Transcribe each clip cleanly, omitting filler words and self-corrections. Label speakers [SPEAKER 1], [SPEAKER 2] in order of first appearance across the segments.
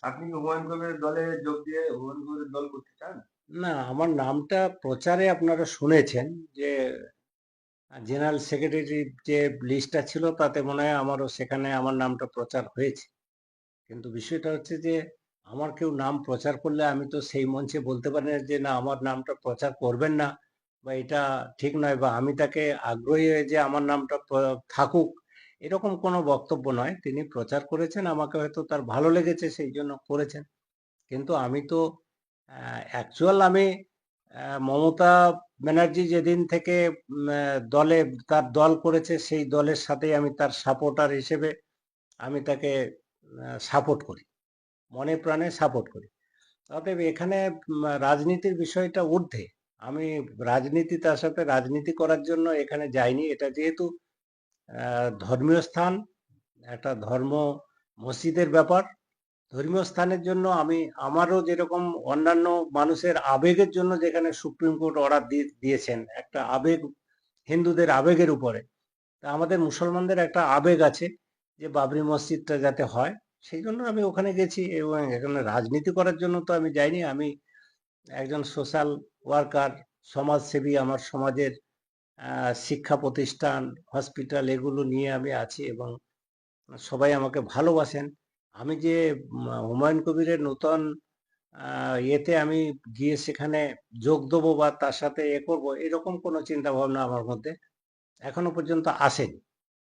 [SPEAKER 1] আপনি কি হুমায়ুন কবিরের দলে যোগ দিয়ে হুমায়ুন কবিরের দল করতে চান?
[SPEAKER 2] না, আমার নামটা প্রচারে আপনারা শুনেছেন যে জেনারেল সেক্রেটারির যে লিস্টটা ছিল তাতে মনে হয় আমারও সেখানে আমার নামটা প্রচার হয়েছে। কিন্তু বিষয়টা হচ্ছে যে আমার কেউ নাম প্রচার করলে আমি তো সেই মঞ্চে বলতে পারি না যে না আমার নামটা প্রচার করবেন না বা এটা ঠিক নয় বা আমি তাকে আগ্রহী হয়ে যে আমার নামটা থাকুক এরকম কোনো বক্তব্য নয়। তিনি প্রচার করেছেন, আমাকে হয়তো তার ভালো লেগেছে সেই জন্য করেছেন। কিন্তু আমি তো অ্যাকচুয়াল আমি মমতা ব্যানার্জি যেদিন থেকে দলে তার দল করেছে সেই দলের সাথেই আমি তার সাপোর্টার হিসেবে আমি তাকে সাপোর্ট করি, মনে প্রাণে সাপোর্ট করি। অতএব এখানে রাজনীতির বিষয়টা ঊর্ধ্বে। আমি রাজনীতি তার সাথে রাজনীতি করার জন্য এখানে যাইনি। এটা যেহেতু ধর্মীয় স্থান, একটা ধর্ম মসজিদের ব্যাপার। ধর্মীয় স্থানের জন্য আমি আমারও যেরকম অন্যান্য মানুষের আবেগের জন্য যেখানে সুপ্রিম কোর্ট অর্ডার দিয়েছেন একটা আবেগ, হিন্দুদের আবেগের উপরে, তা আমাদের মুসলমানদের একটা আবেগ আছে যে বাবরি মসজিদটা যাতে হয়। সেই জন্য আমি ওখানে গেছি এবং এখানে রাজনীতি করার জন্য তো আমি যাইনি। আমি একজন সোশ্যাল ওয়ার্কার, সমাজসেবী। আমার সমাজের শিক্ষা প্রতিষ্ঠান, হসপিটাল এগুলো নিয়ে আমি আছি এবং সবাই আমাকে ভালোবাসেন। আমি যে হুমায়ুন কবিরের নূতন ইয়েতে আমি গিয়ে সেখানে যোগ দেবো বা তার সাথে এ করবো এরকম কোনো চিন্তা ভাবনা আমার মধ্যে এখনো পর্যন্ত আসেনি,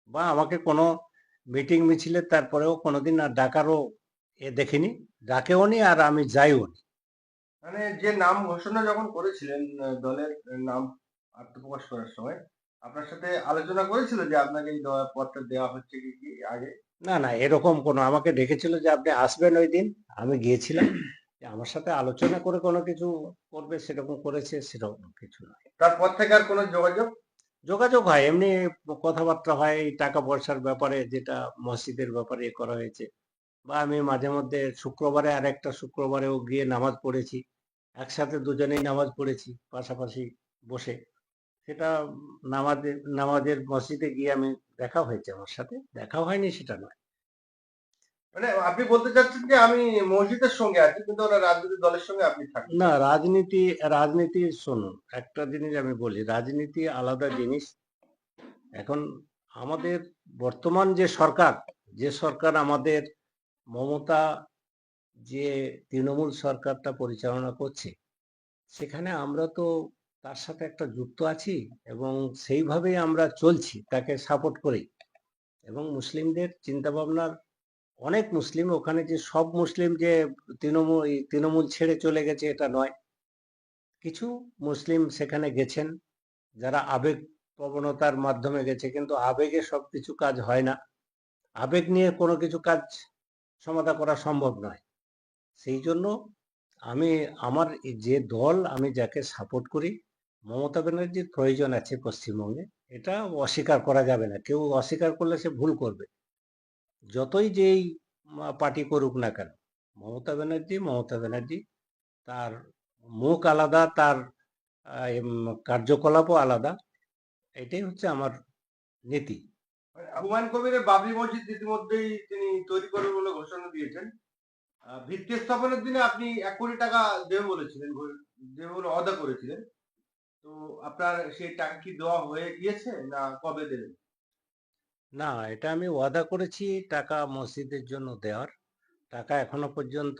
[SPEAKER 2] বা আমাকে কোনো মিটিং মিছিলে তারপরেও কোনোদিন আর ডাকারও দেখিনি, ডাকেও নি আর আমি যাইও নি।
[SPEAKER 1] মানে যে নাম ঘোষণা যখন করেছিলেন দলের নাম আত্মপ্রকাশ করার সময় আপনার সাথে আলোচনা করেছিল যে আপনাকে এই পদটা দেওয়া হচ্ছে কি কি আগে?
[SPEAKER 2] না না, এরকম কোনো আমাকে ডেকেছিল যে আপনি আসবেন ওই দিন, আমি গিয়েছিলাম। যে আমার সাথে আলোচনা করে কোনো কিছু করবে সেরকম করেছে সেরকম কিছু না।
[SPEAKER 1] তারপর থেকে আর কোনো যোগাযোগ?
[SPEAKER 2] যোগাযোগ হয় এমনি, কথাবার্তা হয় এই টাকা পয়সার ব্যাপারে, যেটা মসজিদের ব্যাপারে এ করা হয়েছে। বা আমি মাঝে মধ্যে শুক্রবারে আর একটা শুক্রবারেও গিয়ে নামাজ পড়েছি, একসাথে দুজনেই নামাজ পড়েছি পাশাপাশি বসে। সেটা নামাজের নামাজের মসজিদে গিয়ে আমি দেখা হয়েছে, আমার সাথে দেখা হয়নি সেটা নয়।
[SPEAKER 1] মানে আপনি বলতে চাচ্ছেন যে আমি মসজিদের সঙ্গে আছি কিন্তু ওরা রাজনৈতিক দলের সঙ্গে আপনি থাকেন,
[SPEAKER 2] না,
[SPEAKER 1] তাই তো?
[SPEAKER 2] রাজনীতি, রাজনীতি শুনুন, একটা জিনিস আমি বলি, রাজনীতি আলাদা জিনিস। এখন আমাদের বর্তমান যে সরকার, যে সরকার আমাদের মমতা যে তৃণমূল সরকারটা পরিচালনা করছে, সেখানে আমরা তো তার সাথে একটা যুক্ত আছি এবং সেইভাবেই আমরা চলছি তাকে সাপোর্ট করি। এবং মুসলিমদের চিন্তাভাবনার, অনেক মুসলিম ওখানে, যে সব মুসলিম যে তৃণমূল ছেড়ে চলে গেছে এটা নয়। কিছু মুসলিম সেখানে গেছেন যারা আবেগ প্রবণতার মাধ্যমে গেছে, কিন্তু আবেগে সবকিছু কাজ হয় না। আবেগ নিয়ে কোনো কিছু কাজ সমাধা করা সম্ভব নয়। সেই জন্য আমি আমার যে দল, আমি যাকে সাপোর্ট করি, মমতা ব্যানার্জির প্রয়োজন আছে পশ্চিমবঙ্গে। এটা অস্বীকার করা যাবে না, কেউ অস্বীকার করলে সে ভুল করবে। যতই যেই পার্টি করুক না কেন, মমতা ব্যানার্জি মমতা ব্যানার্জি, তার মুখ আলাদা, তার কার্যকলাপও আলাদা। এটাই হচ্ছে আমার নীতি।
[SPEAKER 1] মানে হুমায়ুন কবিরের বাবরি মসজিদ ইতিমধ্যেই তিনি তৈরি করবেন বলে ঘোষণা দিয়েছেন। ভিত্তি স্থাপনের দিনে আপনি 1 কোটি টাকা দেবেন বলেছিলেন, দেবেন বলে ওয়াদা করেছিলেন। তো আপনার সেই টাকা কি দেওয়া হয়ে গিয়েছে না কবে দেবেন?
[SPEAKER 2] না, এটা আমি ওয়াদা করেছি টাকা মসজিদের জন্য দেওয়ার। টাকা এখনো পর্যন্ত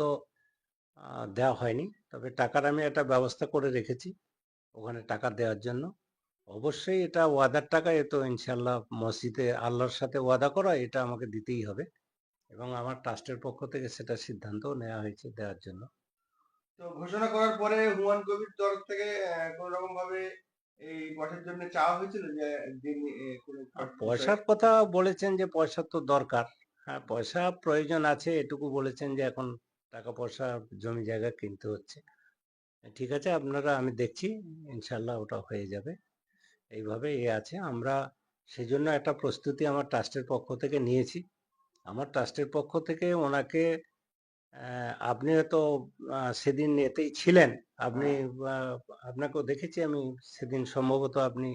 [SPEAKER 2] দেওয়া হয়নি, তবে টাকার আমি একটা ব্যবস্থা করে রেখেছি ওখানে টাকা দেওয়ার জন্য। অবশ্যই এটা ওয়াদার টাকা, এ তো ইনশাল্লাহ মসজিদে আল্লাহর সাথে ওয়াদা করা, এটা আমাকে দিতেই হবে এবং আমার ট্রাস্টের পক্ষ থেকে সেটা সিদ্ধান্তও নেওয়া হয়েছে দেওয়ার জন্য।
[SPEAKER 1] তো ঘোষণা করার পরে হুমায়ুন কবির তরফ থেকে কোনো রকম ভাবে এই পয়সার জন্য চাওয়া হয়েছিল যে দিন কোনো
[SPEAKER 2] আর
[SPEAKER 1] বিষয়ে?
[SPEAKER 2] পয়সার কথা বলেছেন যে পয়সা তো দরকার। হ্যাঁ, পয়সা প্রয়োজন আছে, এটুকু বলেছেন যে এখন টাকা পয়সা, জমি জায়গা কিনতে হচ্ছে। ঠিক আছে, আপনারা, আমি দেখছি ইনশাল্লাহ ওটা হয়ে যাবে। এইভাবে আছে আমরা, সেজন্য একটা প্রস্তুতি আমার ট্রাস্টের পক্ষ থেকে নিয়েছি। আমার ট্রাস্টের পক্ষ থেকে ওনাকে, আপনি হয়তো সেদিন এতেই ছিলেন, আপনি,
[SPEAKER 1] হ্যাঁ,
[SPEAKER 2] আপনাকেও দেখেছি আমি সেদিন, সম্ভবত আপনি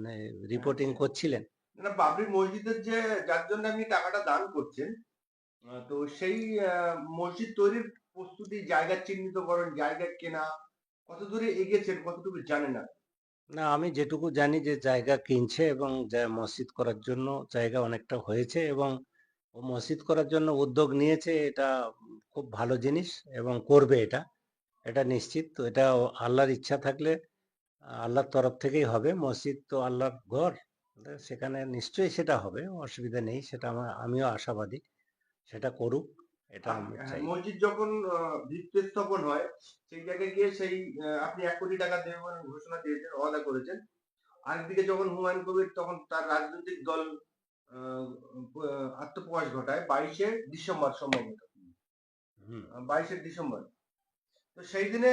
[SPEAKER 1] হ্যাঁ।
[SPEAKER 2] রিপোর্টিং করছিলেন।
[SPEAKER 1] না বাবরি মসজিদের যে যার জন্য আপনি টাকাটা দান করছেন তো সেই মসজিদ তৈরির প্রস্তুতি, জায়গা চিহ্নিতকরণ, জায়গা কেনা কত দূরে এগিয়েছেন, কতটুকু জানেন আপনি?
[SPEAKER 2] না, আমি যেটুকু জানি যে জায়গা কিনছে এবং যা মসজিদ করার জন্য জায়গা অনেকটা হয়েছে, এবং ও মসজিদ করার জন্য উদ্যোগ নিয়েছে, এটা খুব ভালো জিনিস এবং করবে এটা, এটা নিশ্চিত। তো এটা আল্লাহর ইচ্ছা থাকলে আল্লাহর তরফ থেকেই হবে। মসজিদ তো আল্লাহর ঘর, সেখানে নিশ্চয়ই সেটা হবে, অসুবিধা নেই। সেটা আমিও আশাবাদী সেটা করুক, এটা আমি
[SPEAKER 1] হ্যাঁ,
[SPEAKER 2] চাই।
[SPEAKER 1] মসজিদ যখন ভিত্তি স্থাপন হয় সেই জায়গায় গিয়ে সেই আপনি 1 কোটি টাকা দেবেন বলে ঘোষণা দিয়েছেন, ওয়াদা করেছেন। আরেকদিকে যখন হুমায়ুন কবির তখন তার রাজনৈতিক দল আহ, আত্মপ্রকাশ ঘটায় 22শে ডিসেম্বর সম্ভবত,
[SPEAKER 2] হুম।
[SPEAKER 1] 22শে ডিসেম্বর। তো সেই দিনে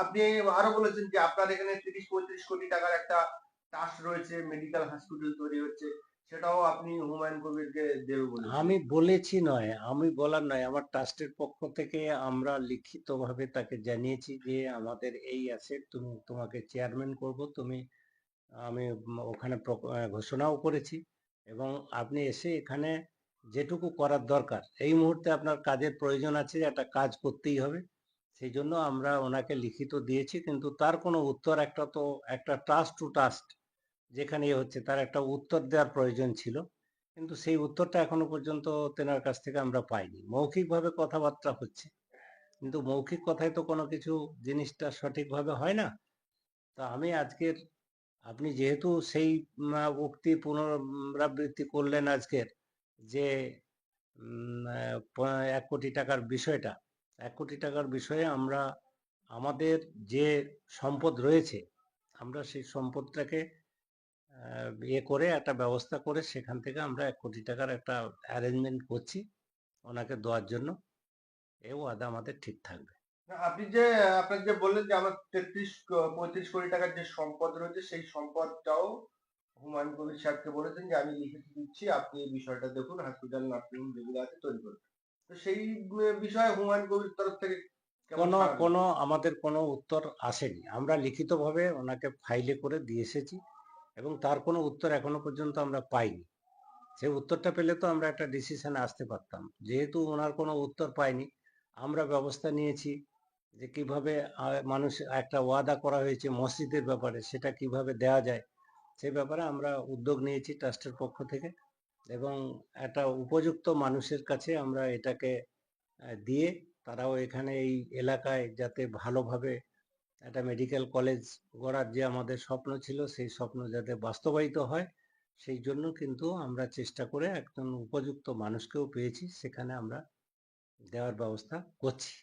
[SPEAKER 1] আপনি আরো বলেছেন যে আপনার এখানে 30-35 কোটি টাকার একটা ট্রাস্ট রয়েছে, মেডিকেল হসপিটাল তৈরি হচ্ছে, সেটাও আপনি হুমায়ুন কবিরকে দেবে বলেছিলেন।
[SPEAKER 2] আমি বলেছি নয়, আমি বলার নয়, আমার ট্রাস্টের পক্ষ থেকে আমরা লিখিতভাবে তাকে জানিয়েছি যে আমাদের এই আছে, তুমি, তোমাকে চেয়ারম্যান করব, তুমি, আমি ওখানে ঘোষণাও করেছি। এবং আপনি এসে এখানে যেটুকু করার দরকার, এই মুহূর্তে আপনার কাজের প্রয়োজন আছে, একটা কাজ করতেই হবে, সেই জন্য আমরা ওনাকে লিখিত দিয়েছি। কিন্তু তার কোনো উত্তর, একটা তো একটা ট্রাস্ট টু ট্রাস্ট যেখানে হচ্ছে, তার একটা উত্তর দেওয়ার প্রয়োজন ছিল, কিন্তু সেই উত্তরটা এখনো পর্যন্ত তেনার কাছ থেকে আমরা পাইনি। মৌখিকভাবে কথাবার্তা হচ্ছে, কিন্তু মৌখিক কথায় তো কোনো কিছু জিনিসটা সঠিকভাবে হয় না। তা আমি আজকের, আপনি যেহেতু সেই উক্তি পুনরাবৃত্তি করলেন আজকের, যে 1 কোটি টাকার বিষয়টা, 1 কোটি টাকার বিষয়ে আমরা আমাদের যে সম্পদ রয়েছে, আমরা সেই সম্পদটাকে ইয়ে করে একটা ব্যবস্থা করে সেখান থেকে আমরা 1 কোটি টাকার একটা অ্যারেঞ্জমেন্ট করছি ওনাকে দেওয়ার জন্য। এ ওয়াদা আমাদের ঠিক থাকবে।
[SPEAKER 1] না, আপনি যে আপনাকে যে বললেন যে আমার 33-35 কোটি টাকার যে সম্পদ রয়েছে সেই সম্পদটাও হুমায়ুন কবির সাহেবকে বলেছেন যে আমি লিখে দিচ্ছি, আপনি এই বিষয়টা দেখুন, হসপিটাল নার্সিং যেগুলো আছে তৈরি করুন। তো সেই বিষয়ে হুমায়ুন কবির তরফ থেকে কেমন
[SPEAKER 2] কোনো
[SPEAKER 1] সাড়া
[SPEAKER 2] কোনো
[SPEAKER 1] পেলেন?
[SPEAKER 2] আমাদের কোনো উত্তর আসেনি, আমরা লিখিতভাবে ওনাকে ফাইলে করে দিয়ে এসেছি, এবং তার কোনো উত্তর এখনো পর্যন্ত আমরা পাইনি। সেই উত্তরটা পেলে তো আমরা একটা ডিসিশনে আসতে পারতাম। যেহেতু ওনার কোনো উত্তর পাইনি, আমরা ব্যবস্থা নিয়েছি যে কিভাবে মানুষ, একটা ওয়াদা করা হয়েছে মসজিদের ব্যাপারে, সেটা কিভাবে দেওয়া যায়, সে ব্যাপারে আমরা উদ্যোগ নিয়েছি ট্রাস্টের পক্ষ থেকে। এবং একটা উপযুক্ত মানুষের কাছে আমরা এটাকে দিয়ে, তারাও এখানে এই এলাকায় যাতে ভালোভাবে একটা মেডিকেল কলেজ গড়ার যে আমাদের স্বপ্ন ছিল, সেই স্বপ্ন যাতে বাস্তবায়িত হয়, সেই জন্য কিন্তু আমরা চেষ্টা করে একজন উপযুক্ত মানুষকেও পেয়েছি, সেখানে আমরা দেওয়ার ব্যবস্থা করছি।